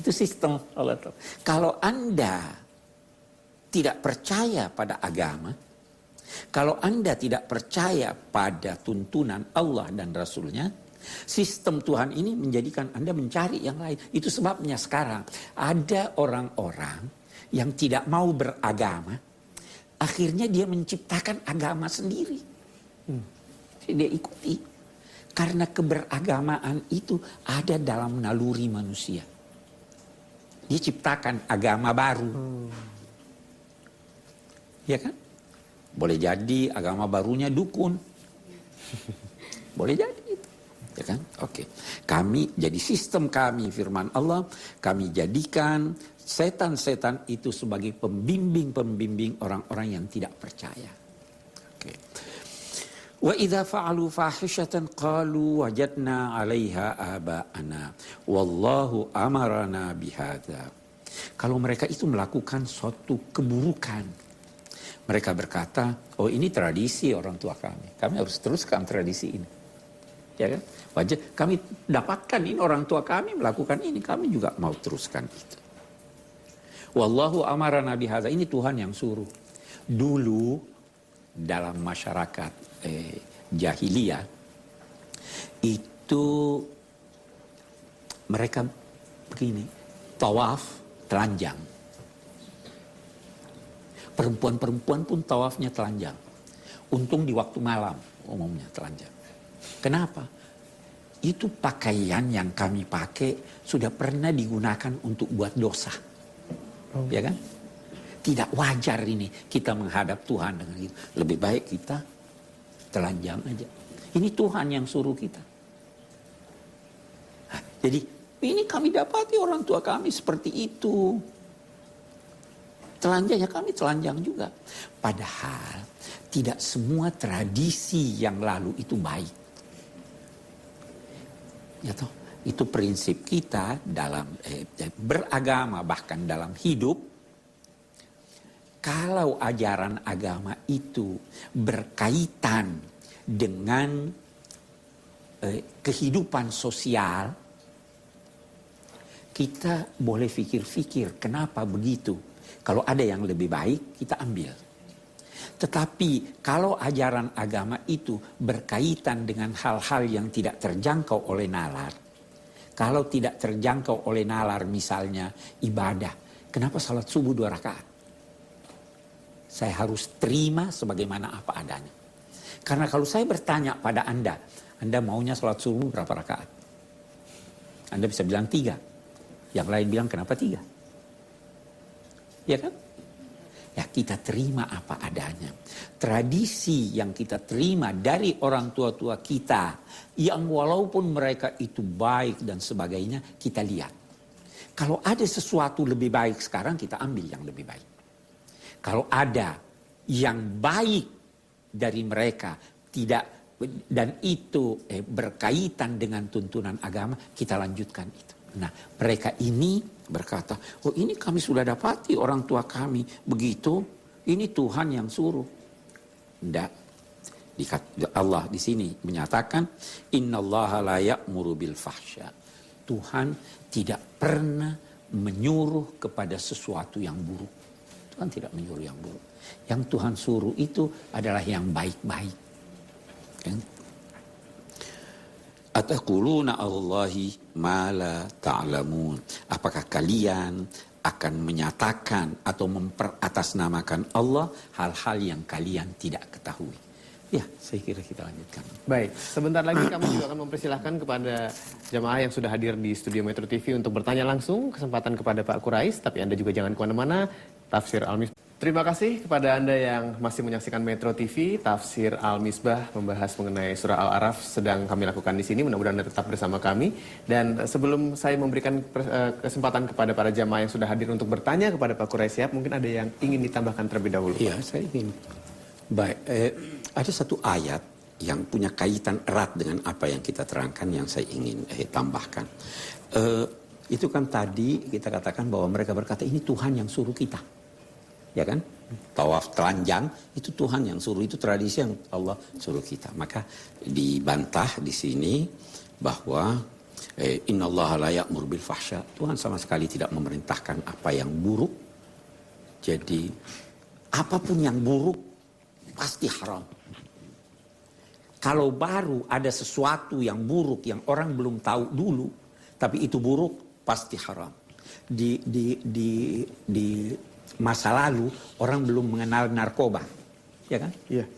Itu sistem Allah. Kalau Anda tidak percaya pada agama, kalau Anda tidak percaya pada tuntunan Allah dan Rasulnya, sistem Tuhan ini menjadikan Anda mencari yang lain. Itu sebabnya sekarang ada orang-orang yang tidak mau beragama, akhirnya dia menciptakan agama sendiri. Dia ikuti. Karena keberagamaan itu ada dalam naluri manusia. Dia ciptakan agama baru. Ya kan? Boleh jadi agama barunya dukun. Boleh jadi itu. Ya kan? Oke. Kami jadi sistem kami, firman Allah, kami jadikan setan-setan itu sebagai pembimbing-pembimbing orang-orang yang tidak percaya. Oke. Wa idza fa'alu fahishatan qalu wajadna 'alaiha aba'ana wallahu amarana bihadza. Kalau mereka itu melakukan suatu keburukan, mereka berkata, oh ini tradisi orang tua kami harus teruskan tradisi ini. Ya kan? Wajar kami dapatkan ini orang tua kami melakukan ini, kami juga mau teruskan itu. Wallahu amarana bihadza, ini Tuhan yang suruh. Dulu dalam masyarakat jahiliyah itu mereka begini, tawaf telanjang. Perempuan-perempuan pun tawafnya telanjang. Untung di waktu malam umumnya telanjang. Kenapa? Itu pakaian yang kami pakai sudah pernah digunakan untuk buat dosa. Ya kan? Tidak wajar ini kita menghadap Tuhan dengan itu. Lebih baik kita telanjang aja. Ini Tuhan yang suruh kita. Nah, jadi ini kami dapati orang tua kami seperti itu. Telanjangnya kami telanjang juga. Padahal tidak semua tradisi yang lalu itu baik. Ya toh, itu prinsip kita dalam beragama, bahkan dalam hidup. Kalau ajaran agama itu berkaitan dengan kehidupan sosial, kita boleh pikir-pikir kenapa begitu. Kalau ada yang lebih baik, kita ambil. Tetapi kalau ajaran agama itu berkaitan dengan hal-hal yang tidak terjangkau oleh nalar, kalau tidak terjangkau oleh nalar misalnya ibadah, kenapa salat subuh 2 rakaat? Saya harus terima sebagaimana apa adanya. Karena kalau saya bertanya pada Anda maunya sholat subuh berapa rakaat? Anda bisa bilang 3. Yang lain bilang kenapa 3? Ya kan? Ya kita terima apa adanya. Tradisi yang kita terima dari orang tua-tua kita, yang walaupun mereka itu baik dan sebagainya, kita lihat. Kalau ada sesuatu lebih baik sekarang, kita ambil yang lebih baik. Kalau ada yang baik dari mereka tidak dan itu berkaitan dengan tuntunan agama, kita lanjutkan itu. Nah, mereka ini berkata, oh ini kami sudah dapati orang tua kami begitu, ini Tuhan yang suruh. Tidak. Allah di sini menyatakan, innallaha la ya'muru bil fahsya. Tuhan tidak pernah menyuruh kepada sesuatu yang buruk. Tuhan tidak menyuruh yang buruk. Yang Tuhan suruh itu adalah yang baik-baik. Kan? Ataquluna Allahi ma la ta'lamun. Apakah kalian akan menyatakan atau memperatasnamakan Allah hal-hal yang kalian tidak ketahui? Ya, saya kira kita lanjutkan. Baik, sebentar lagi kami juga akan mempersilahkan kepada jamaah yang sudah hadir di studio Metro TV untuk bertanya langsung, kesempatan kepada Pak Quraish, tapi Anda juga jangan kemana-mana. Tafsir Al-Misbah. Terima kasih kepada Anda yang masih menyaksikan Metro TV. Tafsir Al-Misbah membahas mengenai surah Al-A'raf sedang kami lakukan di sini. Mudah-mudahan Anda tetap bersama kami. Dan sebelum saya memberikan kesempatan kepada para jamaah yang sudah hadir untuk bertanya kepada Pak Quraish, mungkin ada yang ingin ditambahkan terlebih dahulu. Iya, saya ingin. Baik, ada satu ayat yang punya kaitan erat dengan apa yang kita terangkan yang saya ingin tambahkan. Itu kan tadi kita katakan bahwa mereka berkata ini Tuhan yang suruh kita. Ya kan? Tawaf telanjang itu Tuhan yang suruh, itu tradisi yang Allah suruh kita. Maka dibantah di sini bahwa Innallaha la ya'mur bil fahsya. Tuhan sama sekali tidak memerintahkan apa yang buruk. Jadi apapun yang buruk pasti haram. Kalau baru ada sesuatu yang buruk yang orang belum tahu dulu, tapi itu buruk pasti haram. Di masa lalu orang belum mengenal narkoba, ya kan? Iya.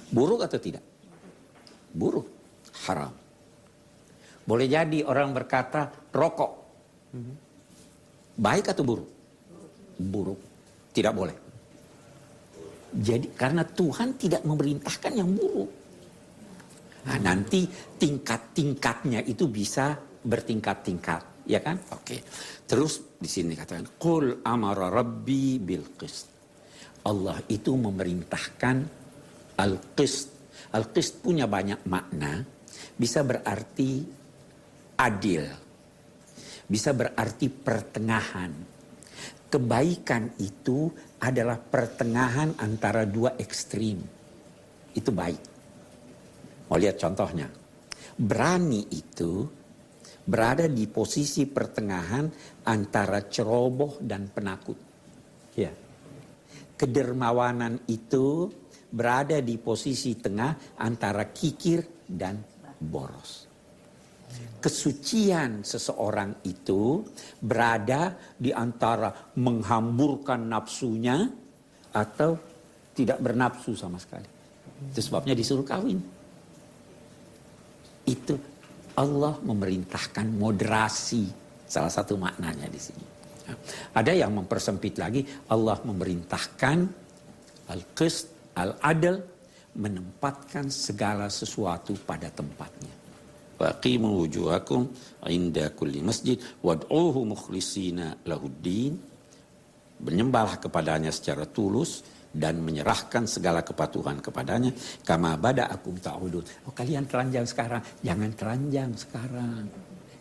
Buruk atau tidak? Buruk, haram. Boleh jadi orang berkata rokok, baik atau buruk? Buruk, tidak boleh. Jadi karena Tuhan tidak memerintahkan yang buruk. Nah, nanti tingkat-tingkatnya itu bisa bertingkat-tingkat, ya kan? Oke. Terus di sini katakan, Qul amara rabbi bil qist. Allah itu memerintahkan al-qist. Al-qist punya banyak makna. Bisa berarti adil. Bisa berarti pertengahan. Kebaikan itu adalah pertengahan antara dua ekstrim. Itu baik. Mau lihat contohnya? Berani itu berada di posisi pertengahan antara ceroboh dan penakut. Ya. Kedermawanan itu berada di posisi tengah antara kikir dan boros. Kesucian seseorang itu berada di antara menghamburkan nafsunya atau tidak bernafsu sama sekali. Itu sebabnya disuruh kawin. Itu Allah memerintahkan moderasi, salah satu maknanya di sini. Ada yang mempersempit lagi, Allah memerintahkan al-qist, al-adl, menempatkan segala sesuatu pada tempatnya. Waqimu wujuhakum inda kulli masjid wad'uhu mukhlisina lahuddin. Menyembahlah kepadanya secara tulus dan menyerahkan segala kepatuhan kepadanya. Kama bada'akum ta'udun. Oh, kalian telanjang sekarang, jangan telanjang sekarang.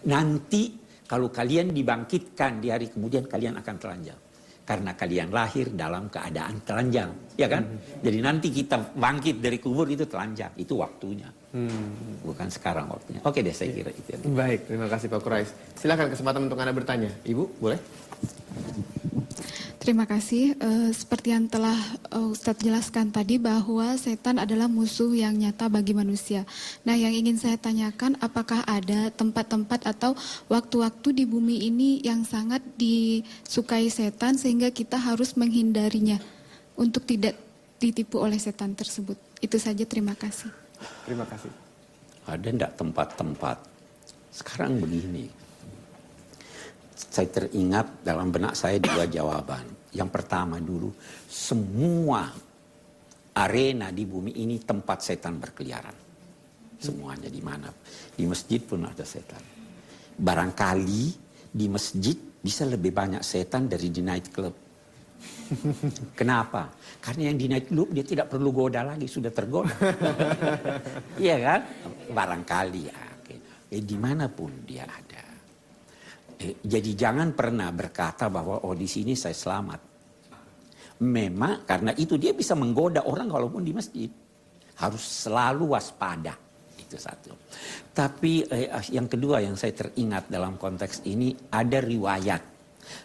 Nanti kalau kalian dibangkitkan di hari kemudian kalian akan telanjang. Karena kalian lahir dalam keadaan telanjang, ya kan? Jadi nanti kita bangkit dari kubur itu telanjang, itu waktunya. Bukan sekarang waktunya. Oke deh, saya kira itu. Baik, terima kasih Pak Quraisy. Silakan kesempatan untuk Anda bertanya. Ibu, boleh? Terima kasih. Seperti yang telah Ustadz jelaskan tadi bahwa setan adalah musuh yang nyata bagi manusia. Nah, yang ingin saya tanyakan, apakah ada tempat-tempat atau waktu-waktu di bumi ini yang sangat disukai setan sehingga kita harus menghindarinya untuk tidak ditipu oleh setan tersebut? Itu saja, terima kasih. Terima kasih. Ada enggak tempat-tempat? Sekarang begini. Saya teringat dalam benak saya dua jawaban. Yang pertama dulu, semua arena di bumi ini tempat setan berkeliaran. Semuanya di mana? Di masjid pun ada setan. Barangkali di masjid bisa lebih banyak setan dari di night club. Kenapa? Karena yang di night club dia tidak perlu goda lagi, sudah tergoda. Iya kan? Barangkali ya. Dimanapun dia ada. Jadi jangan pernah berkata bahwa oh di sini saya selamat. Memang karena itu dia bisa menggoda orang walaupun di masjid. Harus selalu waspada. Itu satu. Tapi yang kedua yang saya teringat dalam konteks ini ada riwayat.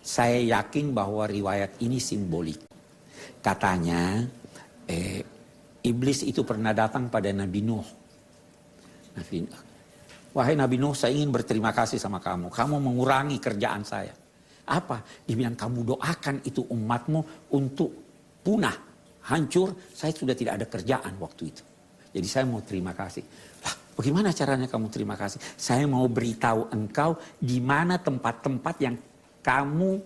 Saya yakin bahwa riwayat ini simbolik. Katanya iblis itu pernah datang pada Nabi Nuh. Wahai Nabi Nuh, saya ingin berterima kasih sama kamu. Kamu mengurangi kerjaan saya. Apa? Dia bilang, kamu doakan itu umatmu untuk punah, hancur. Saya sudah tidak ada kerjaan waktu itu. Jadi saya mau terima kasih. Lah, bagaimana caranya kamu terima kasih? Saya mau beritahu engkau di mana tempat-tempat yang kamu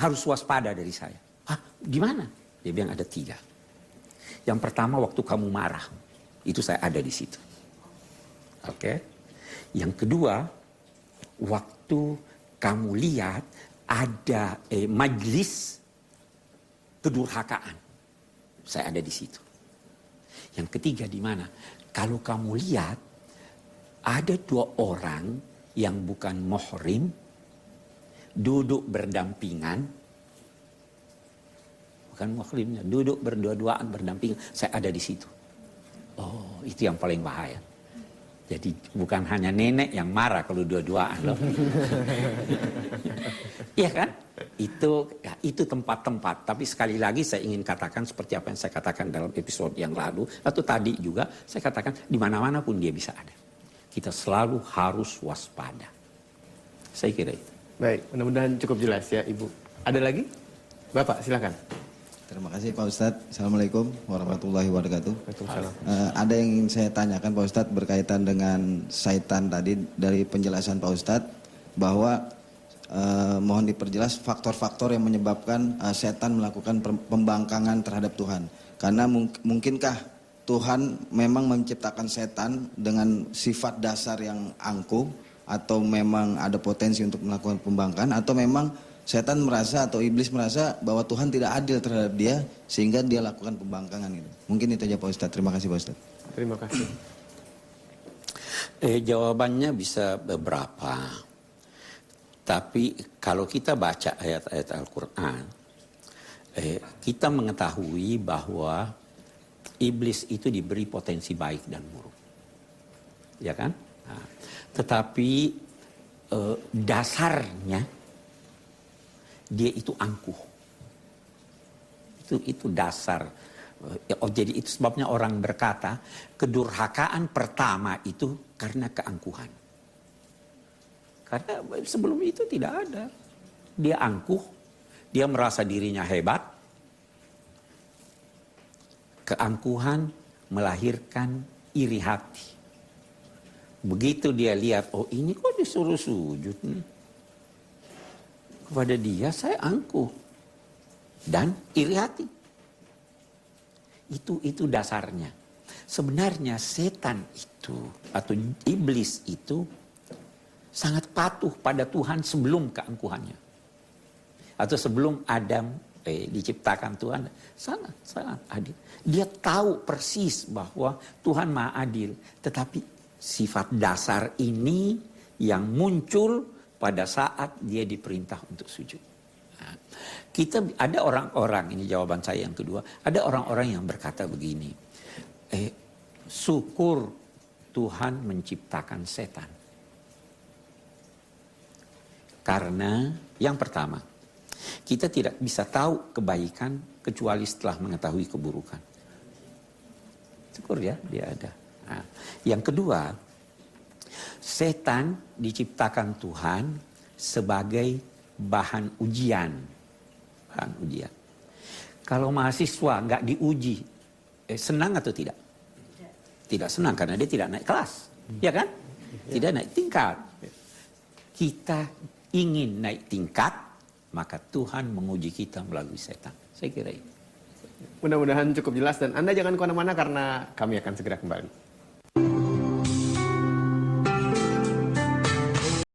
harus waspada dari saya. Hah, di mana? Dia bilang ada 3. Yang pertama waktu kamu marah. Itu saya ada di situ. Oke. Yang kedua, waktu kamu lihat ada majelis kedurhakaan. Saya ada di situ. Yang ketiga di mana? Kalau kamu lihat ada 2 orang yang bukan muhrim duduk berdampingan. Bukan muhrimnya, duduk berdua-duaan berdampingan. Saya ada di situ. Oh, itu yang paling bahaya. Jadi bukan hanya nenek yang marah kalau dua-duaan loh. Iya kan? Itu tempat-tempat. Tapi sekali lagi saya ingin katakan seperti apa yang saya katakan dalam episode yang lalu atau tadi juga saya katakan di mana-mana pun dia bisa ada. Kita selalu harus waspada. Saya kira itu. Baik, mudah-mudahan cukup jelas ya Ibu. Ada lagi? Bapak, silakan. Terima kasih Pak Ustadz. Assalamualaikum warahmatullahi wabarakatuh. Waalaikumsalam. Ada yang ingin saya tanyakan Pak Ustadz berkaitan dengan syaitan tadi dari penjelasan Pak Ustadz bahwa mohon diperjelas faktor-faktor yang menyebabkan setan melakukan pembangkangan terhadap Tuhan. Karena mungkinkah Tuhan memang menciptakan setan dengan sifat dasar yang angkuh atau memang ada potensi untuk melakukan pembangkangan atau memang setan merasa atau iblis merasa bahwa Tuhan tidak adil terhadap dia sehingga dia lakukan pembangkangan itu. Mungkin itu aja Pak Ustadz. Terima kasih Pak Ustadz. Terima kasih. Jawabannya bisa beberapa. Tapi kalau kita baca ayat-ayat Al-Quran, kita mengetahui bahwa iblis itu diberi potensi baik dan buruk. Ya kan? Nah, tetapi dasarnya dia itu angkuh. Itu dasar. Jadi itu sebabnya orang berkata kedurhakaan pertama itu karena keangkuhan. Karena sebelum itu tidak ada. Dia angkuh, dia merasa dirinya hebat. Keangkuhan melahirkan iri hati. Begitu dia lihat, oh ini kok disuruh sujud nih. Kepada dia saya angkuh dan iri hati. Itu dasarnya. Sebenarnya setan itu atau iblis itu sangat patuh pada Tuhan sebelum keangkuhannya. Atau sebelum Adam diciptakan Tuhan, sangat adil. Dia tahu persis bahwa Tuhan Maha Adil, tetapi sifat dasar ini yang muncul pada saat dia diperintah untuk sujud. Nah, ada orang-orang, ini jawaban saya yang kedua, ada orang-orang yang berkata begini, syukur Tuhan menciptakan setan. Karena yang pertama, kita tidak bisa tahu kebaikan kecuali setelah mengetahui keburukan. Syukur ya, dia ada. Nah, yang kedua, setan diciptakan Tuhan sebagai bahan ujian. Bahan ujian. Kalau mahasiswa nggak diuji, senang atau tidak? Tidak senang karena dia tidak naik kelas. Ya kan? Tidak naik tingkat. Kita ingin naik tingkat, maka Tuhan menguji kita melalui setan. Saya kira itu. Mudah-mudahan cukup jelas dan Anda jangan kemana-mana karena kami akan segera kembali.